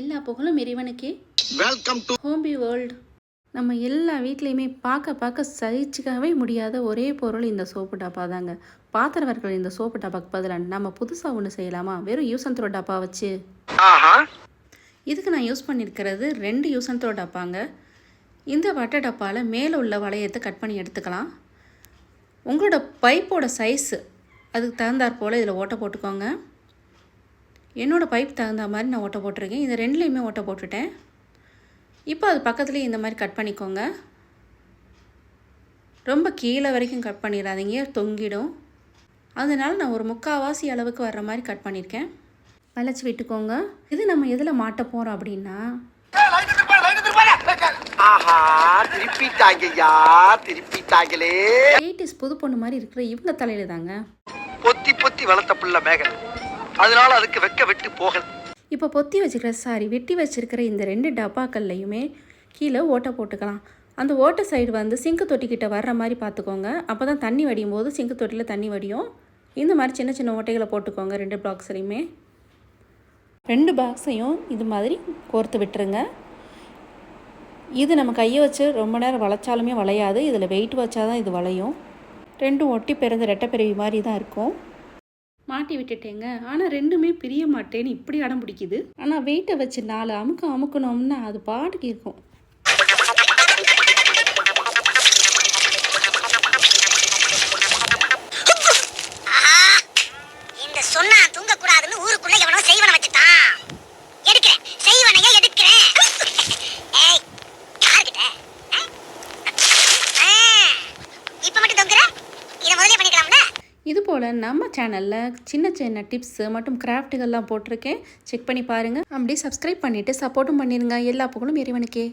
எல்லா புகழும் இறைவனுக்கே. வெல்கம் டு ஹோம்பி வேர்ல்டு. நம்ம எல்லா வீட்லேயுமே பார்க்க சகிச்சிக்கவே முடியாத ஒரே பொருள் இந்த சோப்பு டப்பா தாங்க. பாத்திரவர்கள் இந்த சோப்பு டப்பாக்கு பதிலாக நம்ம புதுசாக ஒன்று செய்யலாமா? வெறும் யூஸ் அண்ட் த்ரோ டப்பா வச்சு. இதுக்கு நான் யூஸ் பண்ணியிருக்கிறது 2 யூஸ் அண்ட் த்ரோ டப்பாங்க. இந்த வட்டை டப்பாவில் மேலே உள்ள வளையத்தை கட் பண்ணி எடுத்துக்கலாம். உங்களோட பைப்போட சைஸு அதுக்கு தகுந்தாற் போல் இதில் ஓட்டை போட்டுக்கோங்க. என்னோடய பைப் தகுந்த மாதிரி நான் ஓட்டை போட்டிருக்கேன். இது 2லேயுமே ஓட்டை போட்டுட்டேன். இப்போ அது பக்கத்துலேயே இந்த மாதிரி கட் பண்ணிக்கோங்க. ரொம்ப கீழே வரைக்கும் கட் பண்ணிடாதீங்க, தொங்கிடும். அதனால நான் ஒரு 3/4 அளவுக்கு வர்ற மாதிரி கட் பண்ணியிருக்கேன். வளைச்சி விட்டுக்கோங்க. இது நம்ம எதில் மாட்ட போகிறோம் அப்படின்னா, புது பொண்ணு மாதிரி இருக்கிற இவங்க தலையில தாங்க. பொத்தி வளர்த்த புள்ள மேகன், அதனால அதுக்கு வெக்க வெட்டு போகல. இப்போ வெட்டி வச்சிருக்கிற இந்த 2 டப்பாக்கள்லையுமே கீழே ஓட்டை போட்டுக்கலாம். அந்த ஓட்டை சைடு வந்து சிங்கு தொட்டிக்கிட்ட வர்ற மாதிரி பார்த்துக்கோங்க. அப்போ தான் தண்ணி வடியும் போது சிங்கு தொட்டியில் தண்ணி வடியும். இந்த மாதிரி சின்ன சின்ன ஓட்டைகளை போட்டுக்கோங்க. 2 பாக்ஸ்லையுமே 2 பாக்ஸையும் இது மாதிரி கோர்த்து விட்டுருங்க. இது நம்ம கையை வச்சு ரொம்ப நேரம் வளைச்சாலுமே வளையாது. இதில் வெயிட் வச்சா தான் இது வளையும். 2 ஒட்டி பிறந்த ரெட்டைப்பிறவி மாதிரி தான் இருக்கும். மாட்டி விட்டுட்டேங்க. ஆனால் 2மே பிரிய மாட்டேன்னு இப்படி அடம் பிடிக்குது. ஆனால் வெயிட்டை வச்சு 4 அமுக்கணும்னா அது பாட்டுக்கு இருக்கும். சொன்னா தூங்க கூடாதுன்னு ஊருக்குள்ள எவனோ செய்வன வச்சுட்டான். எடுக்கிறேன் செய்வனையே எடுக்கிறேன். ஏய் யார்கிட்ட இப்ப மட்டும் தொங்குற? இத முதல்ல பண்ணிக்கலாம்ல. இது போல் நம்ம சேனலில் சின்ன சின்ன டிப்ஸு மற்றும் கிராஃப்ட்டுகள்லாம் போட்டிருக்கேன். செக் பண்ணி பாருங்கள். அப்படியே சப்ஸ்கிரைப் பண்ணிவிட்டு சப்போர்ட்டும் பண்ணிடுங்க. எல்லா புகழும் இறைவனுக்கே.